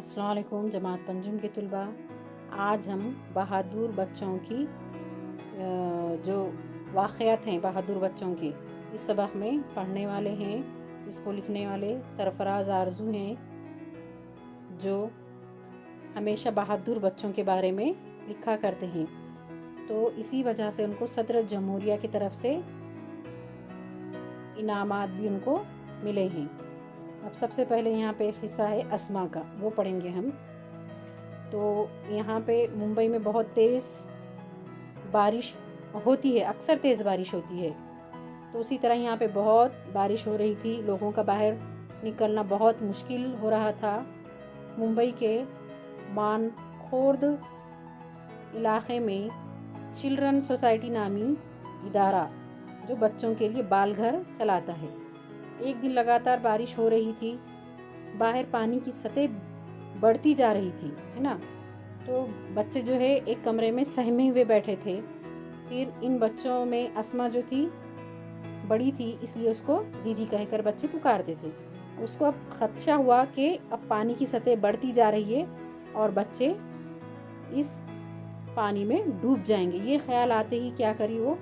अस्सलाम वालेकुम जमात पंजुम के तुलबा। आज हम बहादुर बच्चों की जो वाक़यात हैं बहादुर बच्चों के इस सबक में पढ़ने वाले हैं। इसको लिखने वाले सरफराज आरजू हैं, जो हमेशा बहादुर बच्चों के बारे में लिखा करते हैं। तो इसी वजह से उनको सदर जमहूरिया की तरफ से इनामात भी उनको मिले हैं। अब सबसे पहले यहाँ पे एक हिस्सा है अस्मा का, वो पढ़ेंगे हम। तो यहाँ पे मुंबई में बहुत तेज़ बारिश होती है, अक्सर तेज़ बारिश होती है। तो उसी तरह यहाँ पे बहुत बारिश हो रही थी, लोगों का बाहर निकलना बहुत मुश्किल हो रहा था। मुंबई के मानखोर्द इलाके में चिल्ड्रन सोसाइटी नामी इदारा जो बच्चों के लिए बाल घर चलाता है। एक दिन लगातार बारिश हो रही थी, बाहर पानी की सतह बढ़ती जा रही थी, है ना। तो बच्चे जो है एक कमरे में सहमे हुए बैठे थे। फिर इन बच्चों में अस्मा जो थी बड़ी थी, इसलिए उसको दीदी कहकर बच्चे पुकारते थे। उसको अब खदशा हुआ कि अब पानी की सतह बढ़ती जा रही है और बच्चे इस पानी में डूब जाएंगे। ये ख्याल आते ही क्या करी वो,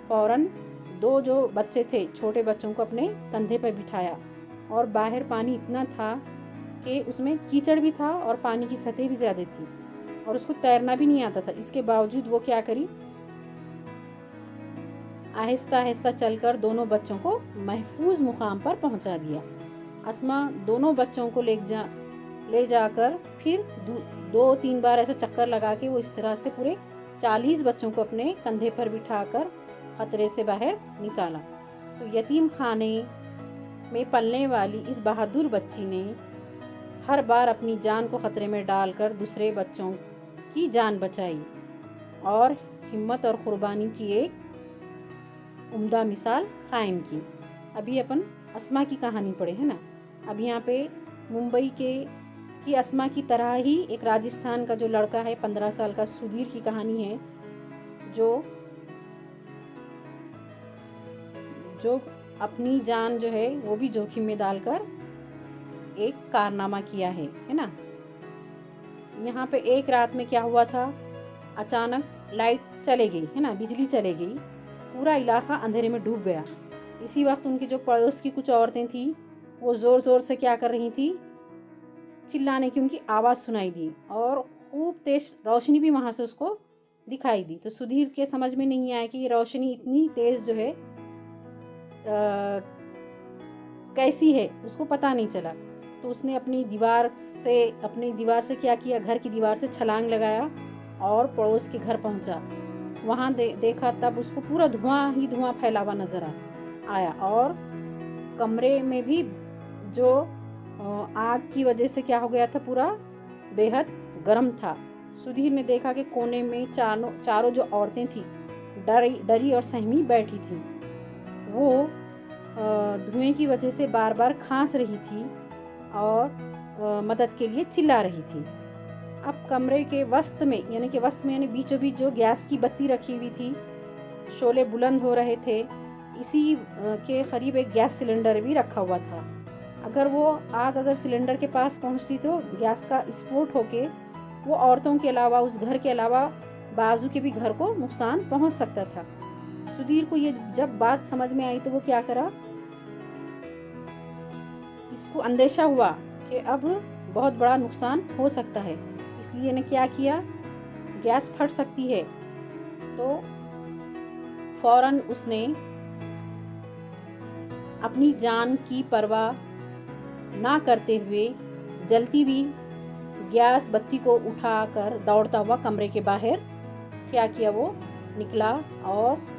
फ़ौरन दो जो बच्चे थे छोटे बच्चों को अपने कंधे पर बिठाया। और बाहर पानी इतना था कि उसमें कीचड़ भी था और पानी की सतह भी ज़्यादा थी और उसको तैरना भी नहीं आता था। इसके बावजूद वो क्या करी, आहिस्ता आहिस्ता चलकर दोनों बच्चों को महफूज मुकाम पर पहुंचा दिया। अस्मा दोनों बच्चों को ले जाकर फिर 2-3 बार ऐसा चक्कर लगा के वो इस तरह से पूरे 40 बच्चों को अपने कंधे पर बिठाकर खतरे से बाहर निकाला। तो यतीम खाने में पलने वाली इस बहादुर बच्ची ने हर बार अपनी जान को ख़तरे में डालकर दूसरे बच्चों की जान बचाई और हिम्मत और क़ुरबानी की एक उम्दा मिसाल कायम की। अभी अपन अस्मा की कहानी पढ़े है ना। अब यहाँ पे मुंबई की अस्मा की तरह ही एक राजस्थान का जो लड़का है 15 साल का सुधीर की कहानी है, जो अपनी जान जो है वो भी जोखिम में डालकर एक कारनामा किया है ना। यहाँ पे एक रात में क्या हुआ था, अचानक लाइट चले गई, है ना, बिजली चले गई, पूरा इलाका अंधेरे में डूब गया। इसी वक्त उनकी जो पड़ोस की कुछ औरतें थी वो ज़ोर ज़ोर से क्या कर रही थी, चिल्लाने की उनकी आवाज़ सुनाई दी और खूब तेज़ रोशनी भी वहाँ से उसको दिखाई दी। तो सुधीर के समझ में नहीं आया कि ये रोशनी इतनी तेज़ जो है कैसी है, उसको पता नहीं चला। तो उसने अपनी दीवार से क्या किया, घर की दीवार से छलांग लगाया और पड़ोस के घर पहुंचा। वहां देखा, तब उसको पूरा धुआं ही धुआं फैला हुआ नजर आया और कमरे में भी जो आग की वजह से क्या हो गया था, पूरा बेहद गर्म था। सुधीर ने देखा कि कोने में चारों जो औरतें थी डरी और सहमी बैठी थी। वो धुएं की वजह से बार बार खांस रही थी और मदद के लिए चिल्ला रही थी। अब कमरे के वस्त में यानी बीचों बीच जो गैस की बत्ती रखी हुई थी, शोले बुलंद हो रहे थे। इसी के करीब एक गैस सिलेंडर भी रखा हुआ था। अगर वो आग सिलेंडर के पास पहुंचती तो गैस का स्फोट होके वो औरतों के अलावा, उस घर के अलावा बाजू के भी घर को नुकसान पहुंच सकता था। सुधीर को ये जब बात समझ में आई तो वो क्या करा, इसको अंदेशा हुआ कि अब बहुत बड़ा नुकसान हो सकता है, इसलिए ने क्या किया, गैस फट सकती है। तो फौरन उसने अपनी जान की परवाह ना करते हुए जलती हुई गैस बत्ती को उठाकर दौड़ता हुआ कमरे के बाहर क्या किया, वो निकला और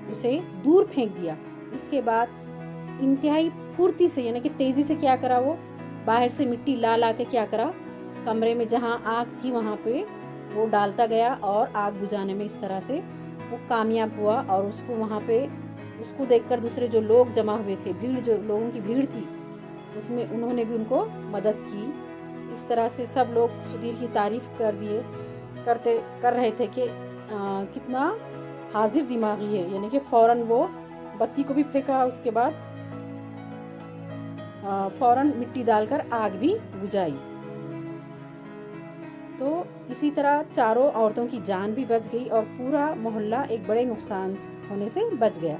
उसे दूर फेंक दिया। इसके बाद इंतहाई फुर्ती से यानी कि तेज़ी से क्या करा, वो बाहर से मिट्टी ला के क्या करा, कमरे में जहाँ आग थी वहाँ पे वो डालता गया और आग बुझाने में इस तरह से वो कामयाब हुआ। और उसको देखकर दूसरे जो लोग जमा हुए थे, जो लोगों की भीड़ थी, उसमें उन्होंने भी उनको मदद की। इस तरह से सब लोग सुधीर की तारीफ कर रहे थे कि कितना हाजिर दिमागी है। यानी कि फ़ौरन वो बत्ती को भी फेंका, उसके बाद फ़ौरन मिट्टी डालकर आग भी बुझाई। तो इसी तरह चारों औरतों की जान भी बच गई और पूरा मोहल्ला एक बड़े नुकसान होने से बच गया।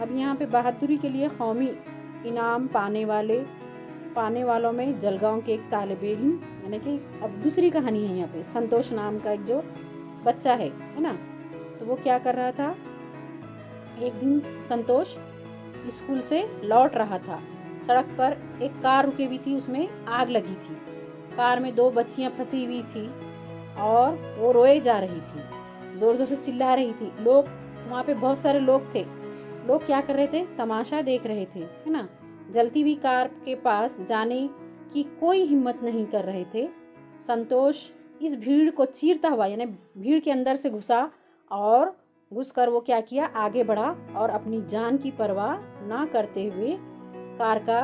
अब यहाँ पे बहादुरी के लिए कौमी इनाम पाने वालों में जलगांव के एक तालिब इल्म, यानी कि अब दूसरी कहानी है यहाँ पे। संतोष नाम का एक जो बच्चा है ना, तो वो क्या कर रहा था। एक दिन संतोष स्कूल से लौट रहा था। सड़क पर एक कार रुकी हुई थी, उसमें आग लगी थी। कार में 2 बच्चियां फंसी हुई थी और वो रोए जा रही थी, जोर जोर से चिल्ला रही थी। लोग वहाँ पे बहुत सारे लोग थे। लोग क्या कर रहे थे, तमाशा देख रहे थे, है ना। जलती हुई कार के पास जाने की कोई हिम्मत नहीं कर रहे थे। संतोष इस भीड़ को चीरता हुआ, यानी भीड़ के अंदर से घुसा और घुसकर वो क्या किया, आगे बढ़ा और अपनी जान की परवाह ना करते हुए कार का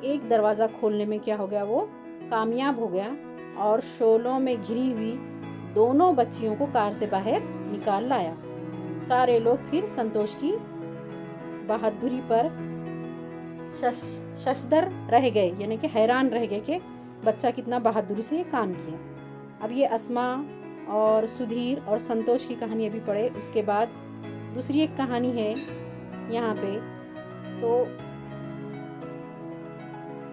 एक दरवाज़ा खोलने में क्या हो गया, वो कामयाब हो गया और शोलों में घिरी हुई दोनों बच्चियों को कार से बाहर निकाल लाया। सारे लोग फिर संतोष की बहादुरी पर शशदर रह गए, यानी कि हैरान रह गए कि बच्चा कितना बहादुरी से ये काम किया। अब ये अस्मा और सुधीर और संतोष की कहानी अभी पढ़े, उसके बाद दूसरी एक कहानी है यहाँ पे। तो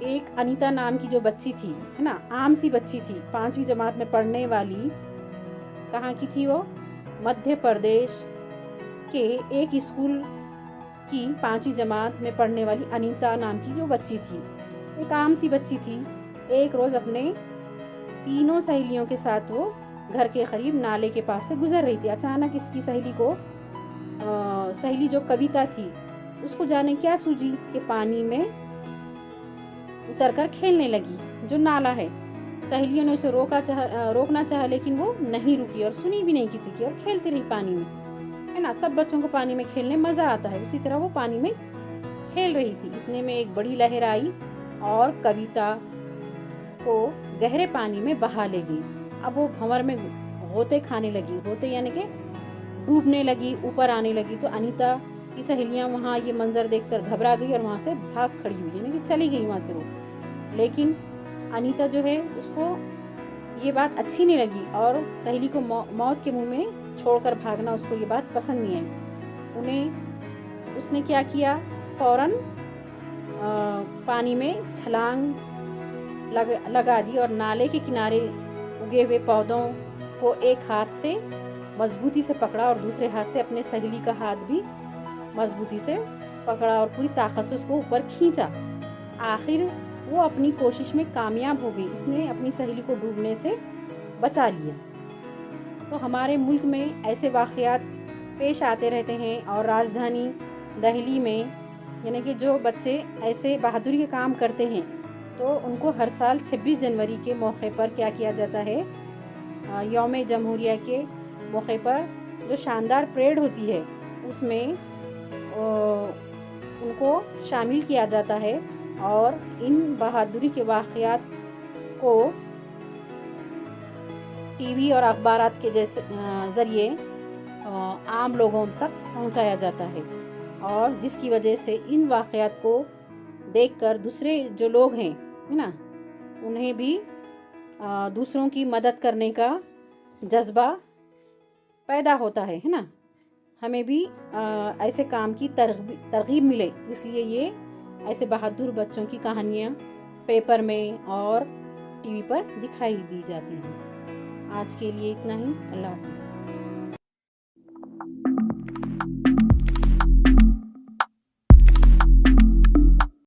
एक अनीता नाम की जो बच्ची थी, है ना, आम सी बच्ची थी, 5वीं जमात में पढ़ने वाली। कहाँ की थी वो, मध्य प्रदेश के एक स्कूल की 5वीं जमात में पढ़ने वाली अनीता नाम की जो बच्ची थी, एक आम सी बच्ची थी। एक रोज़ अपने 3 सहेलियों के साथ वो घर के करीब नाले के पास से गुजर रही थी। अचानक इसकी सहेली जो कविता थी, उसको जाने क्या सूझी कि पानी में उतरकर खेलने लगी, जो नाला है। सहेलियों ने उसे रोकना चाहा, लेकिन वो नहीं रुकी और सुनी भी नहीं किसी की और खेलती रही पानी में, है ना। सब बच्चों को पानी में खेलने मज़ा आता है, उसी तरह वो पानी में खेल रही थी। इतने में एक बड़ी लहर आई और कविता को गहरे पानी में बहा ले गई। अब वो भंवर में गोते खाने लगी, गोते यानी कि डूबने लगी, ऊपर आने लगी। तो अनीता की सहेलियां वहाँ ये मंजर देखकर घबरा गई और वहाँ से भाग खड़ी हुई, यानी कि चली गई वहाँ से वो। लेकिन अनीता जो है, उसको ये बात अच्छी नहीं लगी और सहेली को मौत के मुंह में छोड़कर भागना उसको ये बात पसंद नहीं आई। उसने क्या किया, फौरन पानी में छलांग लगा दी और नाले के किनारे उगे हुए पौधों को एक हाथ से मजबूती से पकड़ा और दूसरे हाथ से अपने सहेली का हाथ भी मजबूती से पकड़ा और पूरी ताकत से उसको ऊपर खींचा। आखिर वो अपनी कोशिश में कामयाब हो गई, इसने अपनी सहेली को डूबने से बचा लिया। तो हमारे मुल्क में ऐसे वाक़यात पेश आते रहते हैं और राजधानी दिल्ली में, यानी कि जो बच्चे ऐसे बहादुरी के काम करते हैं, तो उनको हर साल 26 जनवरी के मौके पर क्या किया जाता है, यौम जमहूरिया के मौके पर जो शानदार परेड होती है, उसमें उनको शामिल किया जाता है और इन बहादुरी के वाक़यात को टीवी और अखबारात के जैसे ज़रिए आम लोगों तक पहुंचाया जाता है, और जिसकी वजह से इन वाक़यात को देखकर दूसरे जो लोग हैं, है ना, उन्हें भी दूसरों की मदद करने का जज्बा पैदा होता है ना। हमें भी ऐसे काम की तरगीब मिले, इसलिए ये ऐसे बहादुर बच्चों की कहानियाँ पेपर में और टीवी पर दिखाई दी जाती हैं। आज के लिए इतना ही। अल्लाह हाफ़िज़।